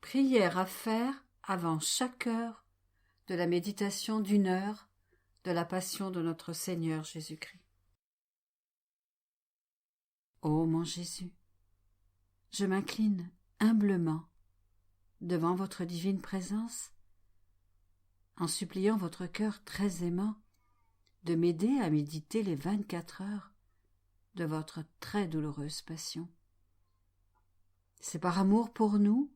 Prière à faire avant chaque heure de la méditation d'1 heure de la Passion de notre Seigneur Jésus-Christ. Ô mon Jésus, je m'incline humblement devant votre divine présence, en suppliant votre cœur très aimant de m'aider à méditer les 24 heures de votre très douloureuse passion. C'est par amour pour nous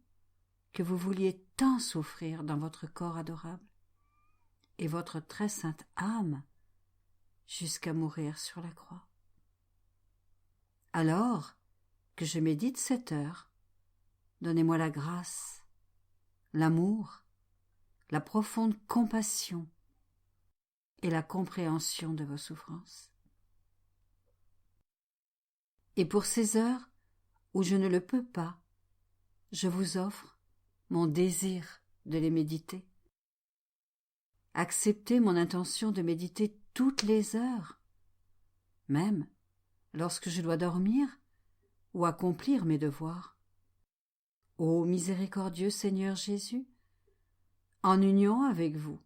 que vous vouliez tant souffrir dans votre corps adorable et votre très sainte âme jusqu'à mourir sur la croix. Alors que je médite cette heure, donnez-moi la grâce, l'amour, la profonde compassion et la compréhension de vos souffrances. Et pour ces heures où je ne le peux pas, je vous offre mon désir de les méditer. Acceptez mon intention de méditer toutes les heures, même lorsque je dois dormir ou accomplir mes devoirs. Ô miséricordieux Seigneur Jésus, en union avec vous,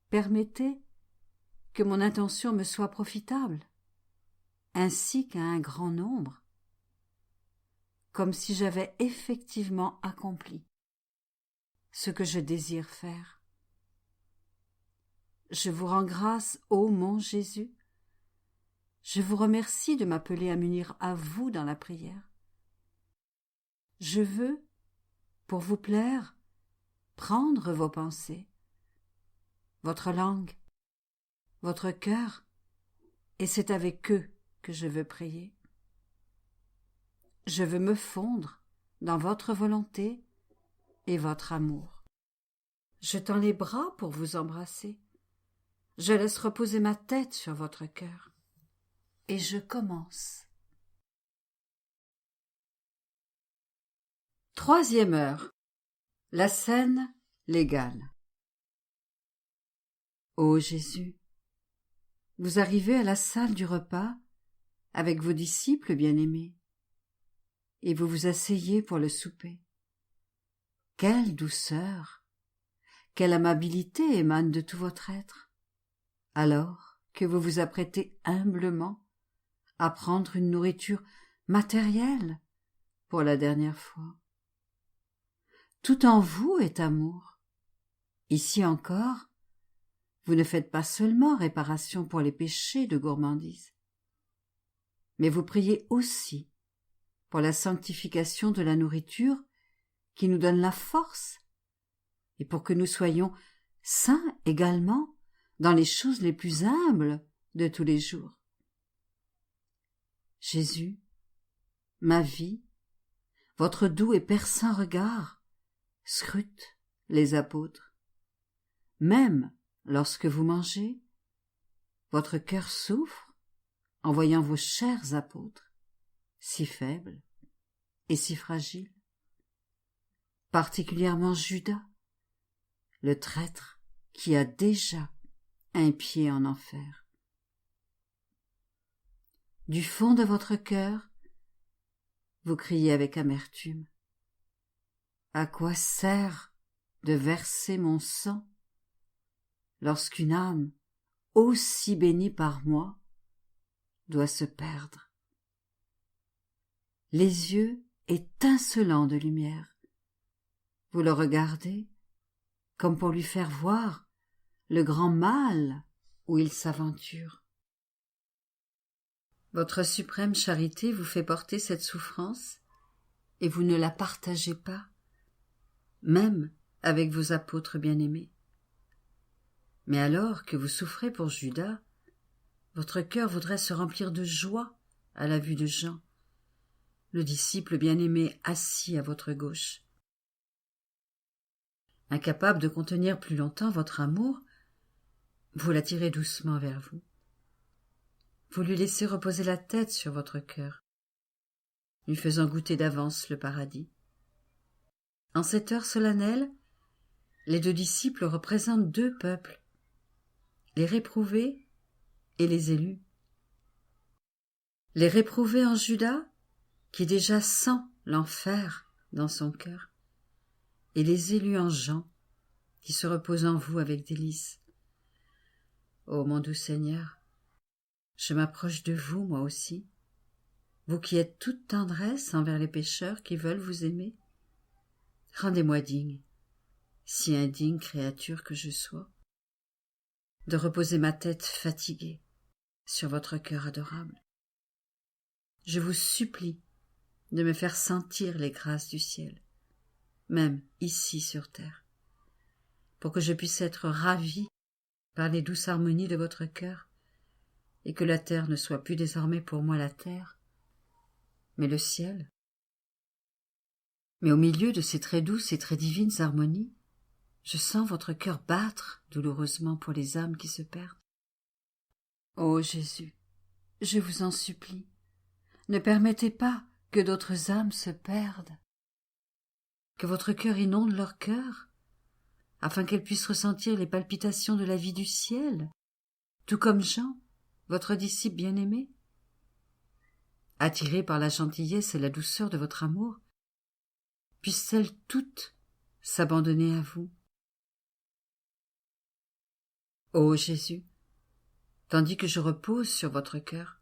permettez que mon intention me soit profitable, ainsi qu'à un grand nombre, comme si j'avais effectivement accompli ce que je désire faire. Je vous rends grâce, ô mon Jésus. Je vous remercie de m'appeler à m'unir à vous dans la prière. Je veux, pour vous plaire, prendre vos pensées, votre langue, votre cœur, et c'est avec eux que je veux prier. Je veux me fondre dans votre volonté et votre amour. Je tends les bras pour vous embrasser. Je laisse reposer ma tête sur votre cœur. Et je commence. 3e heure. La scène légale. Ô Jésus, vous arrivez à la salle du repas avec vos disciples bien-aimés, et vous vous asseyez pour le souper. Quelle douceur, quelle amabilité émane de tout votre être, alors que vous vous apprêtez humblement à prendre une nourriture matérielle pour la dernière fois. Tout en vous est amour. Ici encore, vous ne faites pas seulement réparation pour les péchés de gourmandise, mais vous priez aussi pour la sanctification de la nourriture qui nous donne la force et pour que nous soyons saints également dans les choses les plus humbles de tous les jours. Jésus, ma vie, votre doux et perçant regard scrute les apôtres. Même lorsque vous mangez, votre cœur souffre en voyant vos chers apôtres, si faibles et si fragiles. Particulièrement Judas, le traître qui a déjà un pied en enfer. Du fond de votre cœur, vous criez avec amertume. À quoi sert de verser mon sang lorsqu'une âme aussi bénie par moi doit se perdre? Les yeux étincelants de lumière, vous le regardez comme pour lui faire voir le grand mal où il s'aventure. Votre suprême charité vous fait porter cette souffrance et vous ne la partagez pas, même avec vos apôtres bien-aimés. Mais alors que vous souffrez pour Judas, votre cœur voudrait se remplir de joie à la vue de Jean, le disciple bien-aimé assis à votre gauche. Incapable de contenir plus longtemps votre amour, vous l'attirez doucement vers vous. Vous lui laissez reposer la tête sur votre cœur, lui faisant goûter d'avance le paradis. En cette heure solennelle, les 2 disciples représentent 2 peuples, les réprouvés et les élus. Les réprouvés en Judas, qui déjà sent l'enfer dans son cœur, et les élus en gens, qui se reposent en vous avec délice. Ô mon doux Seigneur, je m'approche de vous, moi aussi, vous qui êtes toute tendresse envers les pécheurs qui veulent vous aimer. Rendez-moi digne, si indigne créature que je sois, de reposer ma tête fatiguée sur votre cœur adorable. Je vous supplie de me faire sentir les grâces du ciel, même ici sur terre, pour que je puisse être ravi par les douces harmonies de votre cœur, et que la terre ne soit plus désormais pour moi la terre, mais le ciel. Mais au milieu de ces très douces et très divines harmonies, je sens votre cœur battre douloureusement pour les âmes qui se perdent. Ô Jésus, je vous en supplie, ne permettez pas que d'autres âmes se perdent, que votre cœur inonde leur cœur, afin qu'elles puissent ressentir les palpitations de la vie du ciel, tout comme Jean, votre disciple bien-aimé. Attirées par la gentillesse et la douceur de votre amour, puissent-elles toutes s'abandonner à vous. Ô Jésus, tandis que je repose sur votre cœur,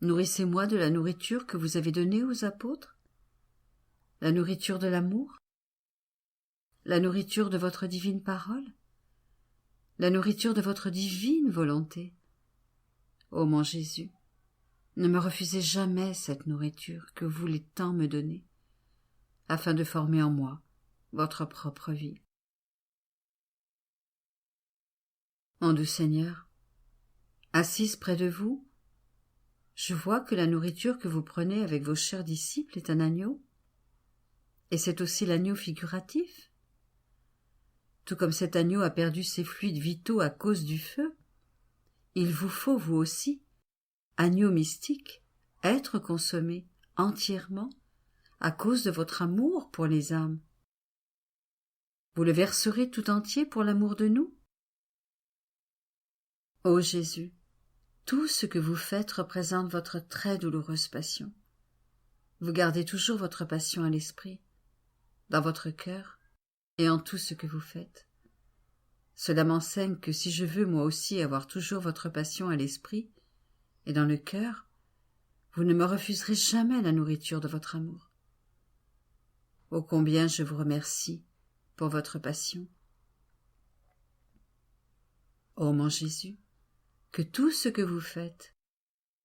nourrissez-moi de la nourriture que vous avez donnée aux apôtres, la nourriture de l'amour, la nourriture de votre divine parole, la nourriture de votre divine volonté. Ô mon Jésus, ne me refusez jamais cette nourriture que vous voulez tant me donner, afin de former en moi votre propre vie. Mon doux Seigneur, assise près de vous, je vois que la nourriture que vous prenez avec vos chers disciples est un agneau, et c'est aussi l'agneau figuratif. Tout comme cet agneau a perdu ses fluides vitaux à cause du feu, il vous faut, vous aussi, agneau mystique, être consommé entièrement à cause de votre amour pour les âmes. Vous le verserez tout entier pour l'amour de nous? Ô Jésus, tout ce que vous faites représente votre très douloureuse passion. Vous gardez toujours votre passion à l'esprit, dans votre cœur et en tout ce que vous faites. Cela m'enseigne que si je veux moi aussi avoir toujours votre passion à l'esprit et dans le cœur, vous ne me refuserez jamais la nourriture de votre amour. Ô combien je vous remercie pour votre passion. Ô mon Jésus, que tout ce que vous faites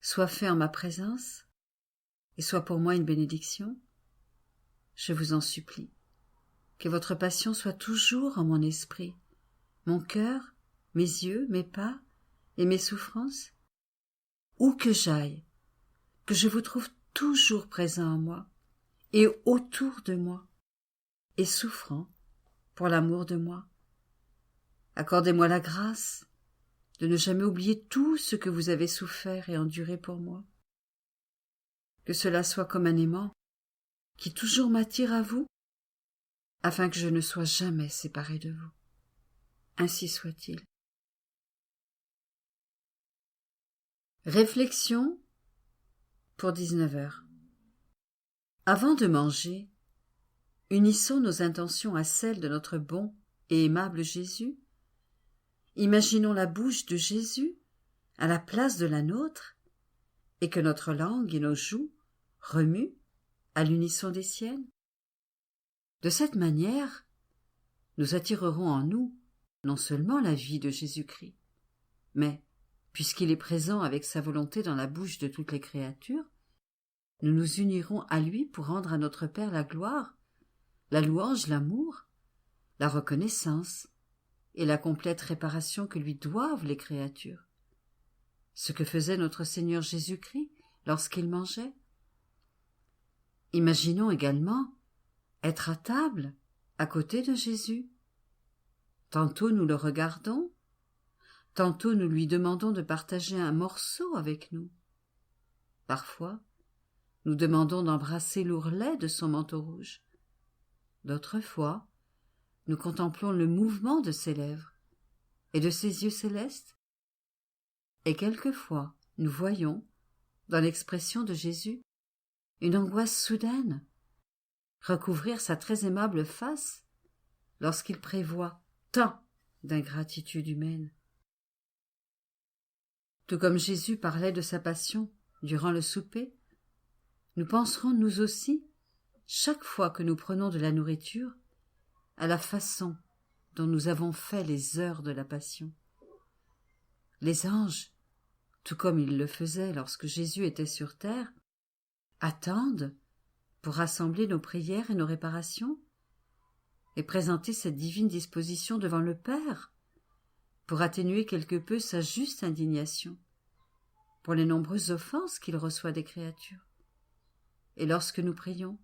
soit fait en ma présence et soit pour moi une bénédiction. Je vous en supplie, que votre passion soit toujours en mon esprit, mon cœur, mes yeux, mes pas et mes souffrances. Où que j'aille, que je vous trouve toujours présent en moi et autour de moi, et souffrant pour l'amour de moi. Accordez-moi la grâce de ne jamais oublier tout ce que vous avez souffert et enduré pour moi. Que cela soit comme un aimant qui toujours m'attire à vous, afin que je ne sois jamais séparé de vous. Ainsi soit-il. Réflexion pour 19 heures. Avant de manger, unissons nos intentions à celles de notre bon et aimable Jésus. Imaginons la bouche de Jésus à la place de la nôtre, et que notre langue et nos joues remuent à l'unisson des siennes. De cette manière, nous attirerons en nous non seulement la vie de Jésus-Christ, mais, puisqu'il est présent avec sa volonté dans la bouche de toutes les créatures, nous nous unirons à lui pour rendre à notre Père la gloire, la louange, l'amour, la reconnaissance et la complète réparation que lui doivent les créatures. Ce que faisait notre Seigneur Jésus-Christ lorsqu'il mangeait. Imaginons également être à table à côté de Jésus. Tantôt nous le regardons, tantôt nous lui demandons de partager un morceau avec nous. Parfois, nous demandons d'embrasser l'ourlet de son manteau rouge. D'autres fois, nous contemplons le mouvement de ses lèvres et de ses yeux célestes. Et quelquefois, nous voyons, dans l'expression de Jésus, une angoisse soudaine recouvrir sa très aimable face lorsqu'il prévoit tant d'ingratitude humaine. Tout comme Jésus parlait de sa passion durant le souper, nous penserons nous aussi, chaque fois que nous prenons de la nourriture, à la façon dont nous avons fait les heures de la passion. Les anges, tout comme ils le faisaient lorsque Jésus était sur terre, attendent pour rassembler nos prières et nos réparations et présenter cette divine disposition devant le Père pour atténuer quelque peu sa juste indignation pour les nombreuses offenses qu'il reçoit des créatures. Et lorsque nous prions,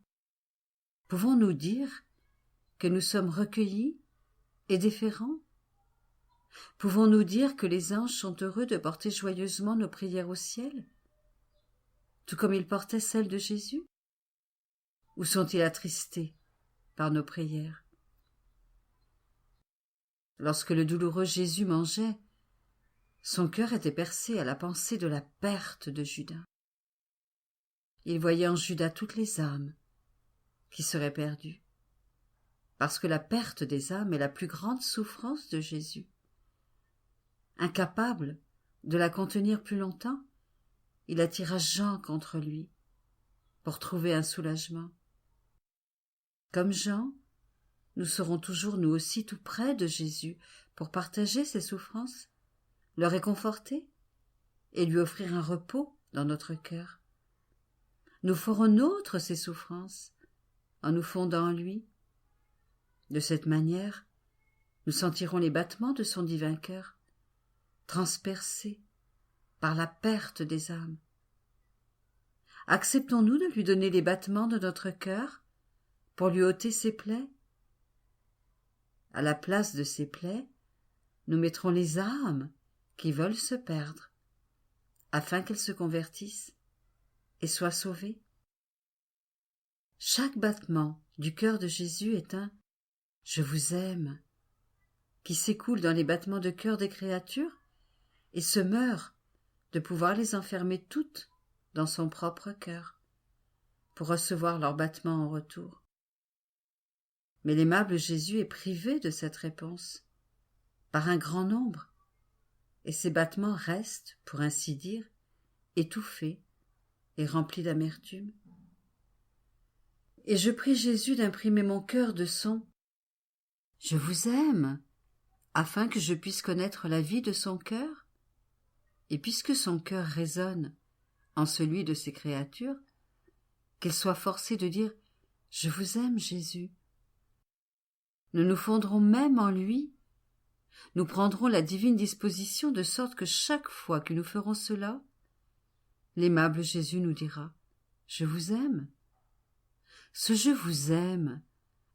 pouvons-nous dire que nous sommes recueillis et déférents? Pouvons-nous dire que les anges sont heureux de porter joyeusement nos prières au ciel, tout comme ils portaient celles de Jésus? Ou sont-ils attristés par nos prières? Lorsque le douloureux Jésus mangeait, son cœur était percé à la pensée de la perte de Judas. Il voyait en Judas toutes les âmes qui seraient perdues, parce que la perte des âmes est la plus grande souffrance de Jésus. Incapable de la contenir plus longtemps, il attira Jean contre lui pour trouver un soulagement. Comme Jean, nous serons toujours nous aussi tout près de Jésus pour partager ses souffrances, le réconforter et lui offrir un repos dans notre cœur. Nous ferons nôtres ses souffrances en nous fondant en lui. De cette manière, nous sentirons les battements de son divin cœur, transpercés par la perte des âmes. Acceptons-nous de lui donner les battements de notre cœur pour lui ôter ses plaies? À la place de ces plaies, nous mettrons les âmes qui veulent se perdre, afin qu'elles se convertissent et soient sauvées. Chaque battement du cœur de Jésus est un « Je vous aime » qui s'écoule dans les battements de cœur des créatures et se meurt de pouvoir les enfermer toutes dans son propre cœur pour recevoir leurs battements en retour. Mais l'aimable Jésus est privé de cette réponse par un grand nombre, et ses battements restent, pour ainsi dire, étouffés et remplis d'amertume. Et je prie Jésus d'imprimer mon cœur de son « Je vous aime » afin que je puisse connaître la vie de son cœur. Et puisque son cœur résonne en celui de ses créatures, qu'elle soit forcée de dire « Je vous aime, Jésus ». Nous nous fondrons même en lui. Nous prendrons la divine disposition de sorte que chaque fois que nous ferons cela, l'aimable Jésus nous dira « Je vous aime ». Ce « Je vous aime »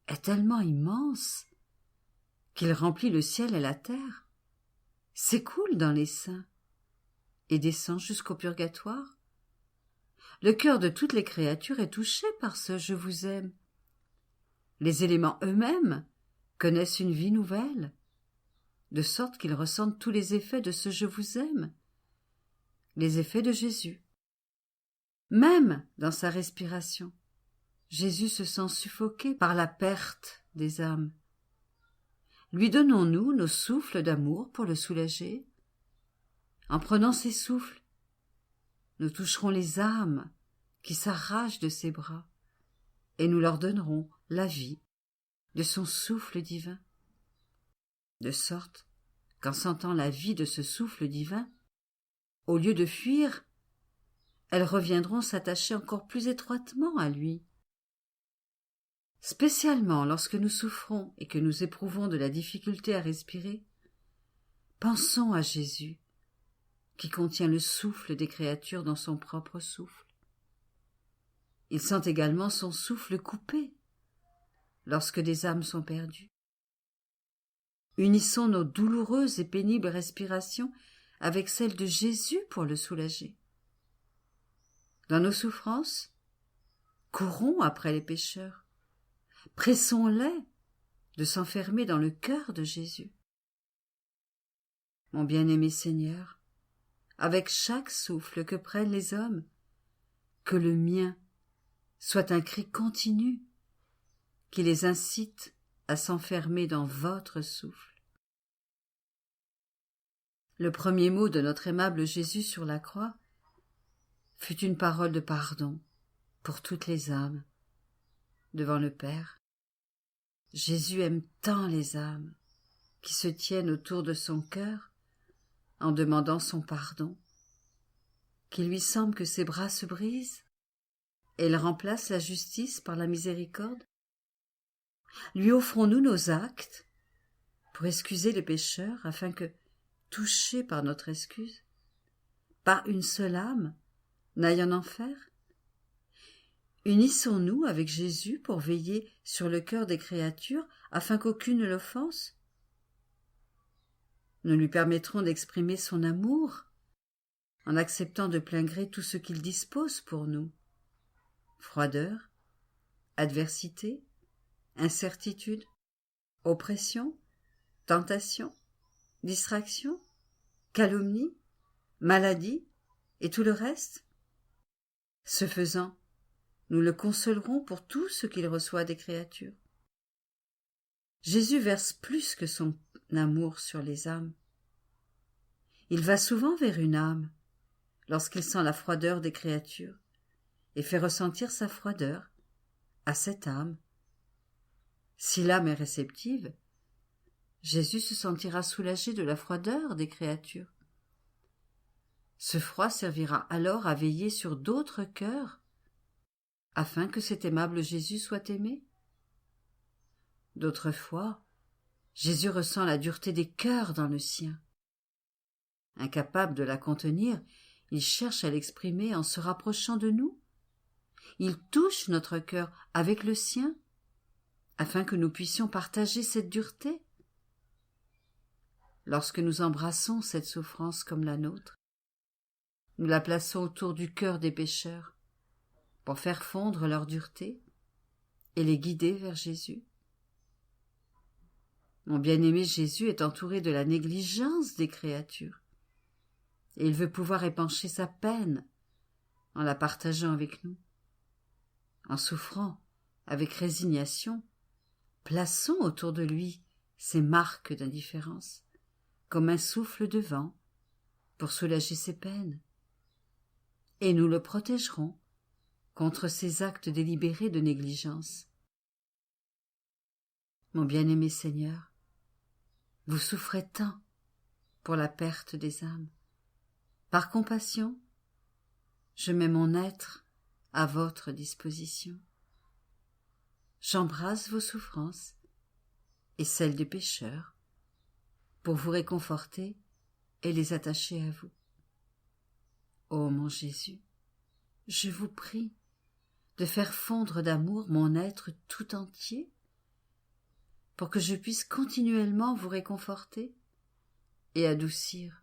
est tellement immense qu'il remplit le ciel et la terre, s'écoule dans les saints et descend jusqu'au purgatoire. Le cœur de toutes les créatures est touché par ce « Je vous aime ». Les éléments eux-mêmes connaissent une vie nouvelle, de sorte qu'ils ressentent tous les effets de ce « Je vous aime », les effets de Jésus. Même dans sa respiration, Jésus se sent suffoqué par la perte des âmes. Lui donnons-nous nos souffles d'amour pour le soulager? En prenant ces souffles, nous toucherons les âmes qui s'arrachent de ses bras et nous leur donnerons la vie de son souffle divin. De sorte qu'en sentant la vie de ce souffle divin, au lieu de fuir, elles reviendront s'attacher encore plus étroitement à lui. Spécialement lorsque nous souffrons et que nous éprouvons de la difficulté à respirer, pensons à Jésus, qui contient le souffle des créatures dans son propre souffle. Il sent également son souffle coupé lorsque des âmes sont perdues. Unissons nos douloureuses et pénibles respirations avec celles de Jésus pour le soulager. Dans nos souffrances, courons après les pécheurs. Pressons-les de s'enfermer dans le cœur de Jésus. Mon bien-aimé Seigneur, avec chaque souffle que prennent les hommes, que le mien soit un cri continu qui les incite à s'enfermer dans votre souffle. Le premier mot de notre aimable Jésus sur la croix fut une parole de pardon pour toutes les âmes devant le Père. Jésus aime tant les âmes qui se tiennent autour de son cœur en demandant son pardon, qu'il lui semble que ses bras se brisent et il remplace la justice par la miséricorde. Lui offrons-nous nos actes pour excuser les pécheurs afin que, touchés par notre excuse, par une seule âme, n'aille en enfer? Unissons-nous avec Jésus pour veiller sur le cœur des créatures afin qu'aucune ne l'offense? Nous lui permettrons d'exprimer son amour en acceptant de plein gré tout ce qu'il dispose pour nous. Froideur, adversité, incertitude, oppression, tentation, distraction, calomnie, maladie et tout le reste. Ce faisant, nous le consolerons pour tout ce qu'il reçoit des créatures. Jésus verse plus que son amour sur les âmes. Il va souvent vers une âme lorsqu'il sent la froideur des créatures et fait ressentir sa froideur à cette âme. Si l'âme est réceptive, Jésus se sentira soulagé de la froideur des créatures. Ce froid servira alors à veiller sur d'autres cœurs, afin que cet aimable Jésus soit aimé. D'autres fois, Jésus ressent la dureté des cœurs dans le sien. Incapable de la contenir, il cherche à l'exprimer en se rapprochant de nous. Il touche notre cœur avec le sien, afin que nous puissions partager cette dureté. Lorsque nous embrassons cette souffrance comme la nôtre, nous la plaçons autour du cœur des pécheurs, pour faire fondre leur dureté et les guider vers Jésus. Mon bien-aimé Jésus est entouré de la négligence des créatures, et il veut pouvoir épancher sa peine en la partageant avec nous. En souffrant avec résignation, plaçons autour de lui ces marques d'indifférence, comme un souffle de vent, pour soulager ses peines. Et nous le protégerons contre ces actes délibérés de négligence. Mon bien-aimé Seigneur, vous souffrez tant pour la perte des âmes. Par compassion, je mets mon être à votre disposition. J'embrasse vos souffrances et celles des pécheurs pour vous réconforter et les attacher à vous. Ô mon Jésus, je vous prie de faire fondre d'amour mon être tout entier pour que je puisse continuellement vous réconforter et adoucir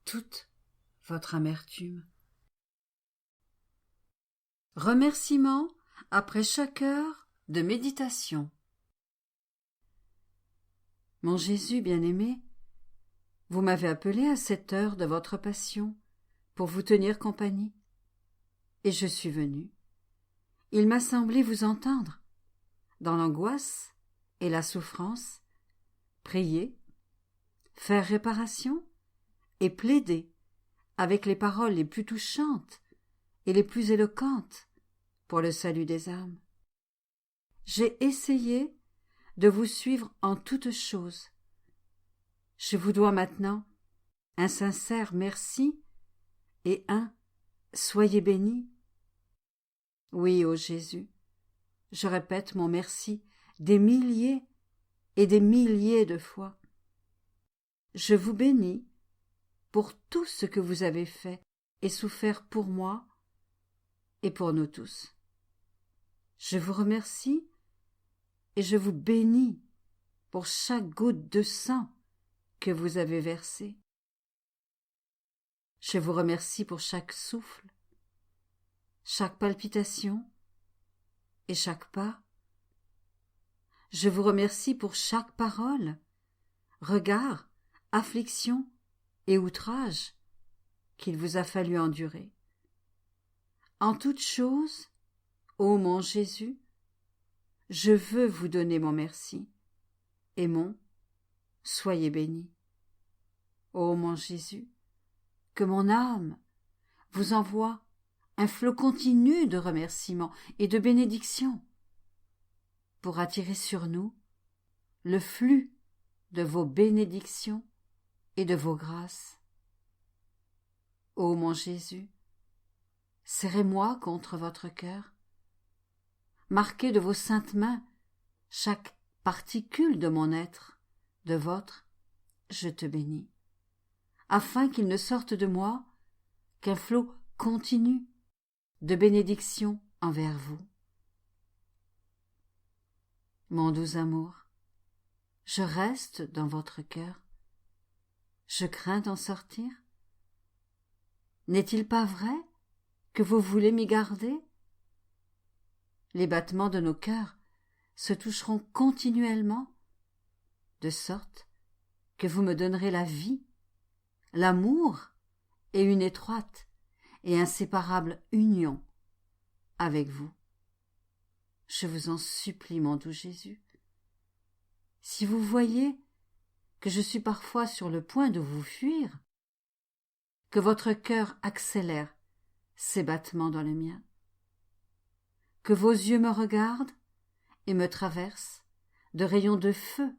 toute votre amertume. Remerciements après chaque heure de méditation. Mon Jésus bien-aimé, vous m'avez appelé à cette heure de votre passion pour vous tenir compagnie, et je suis venu. Il m'a semblé vous entendre, dans l'angoisse et la souffrance, prier, faire réparation et plaider avec les paroles les plus touchantes et les plus éloquentes pour le salut des âmes. J'ai essayé de vous suivre en toutes choses. Je vous dois maintenant un sincère merci et un soyez bénis. Oui, ô Jésus, je répète mon merci des milliers et des milliers de fois. Je vous bénis pour tout ce que vous avez fait et souffert pour moi et pour nous tous. Je vous remercie et je vous bénis pour chaque goutte de sang que vous avez versée. Je vous remercie pour chaque souffle, chaque palpitation et chaque pas. Je vous remercie pour chaque parole, regard, affliction et outrage qu'il vous a fallu endurer. En toutes choses, ô mon Jésus, je veux vous donner mon merci et mon « Soyez béni ». Ô mon Jésus, que mon âme vous envoie un flot continu de remerciements et de bénédictions pour attirer sur nous le flux de vos bénédictions et de vos grâces. Ô mon Jésus, serrez-moi contre votre cœur, marquez de vos saintes mains chaque particule de mon être, de votre « Je te bénis », afin qu'il ne sorte de moi qu'un flot continu de bénédictions envers vous. Mon doux amour, je reste dans votre cœur. Je crains d'en sortir. N'est-il pas vrai que vous voulez m'y garder? Les battements de nos cœurs se toucheront continuellement, de sorte que vous me donnerez la vie, l'amour et une étroite et inséparable union avec vous. Je vous en supplie, mon doux Jésus. Si vous voyez que je suis parfois sur le point de vous fuir, que votre cœur accélère ses battements dans le mien, que vos yeux me regardent et me traversent de rayons de feu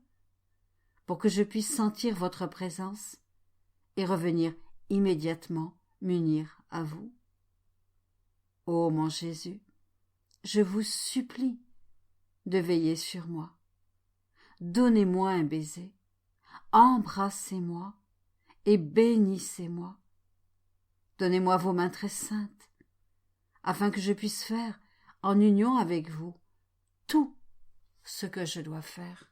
pour que je puisse sentir votre présence et revenir immédiatement m'unir à vous. Ô mon Jésus, je vous supplie de veiller sur moi. Donnez-moi un baiser, embrassez-moi et bénissez-moi. Donnez-moi vos mains très saintes, afin que je puisse faire, en union avec vous, tout ce que je dois faire.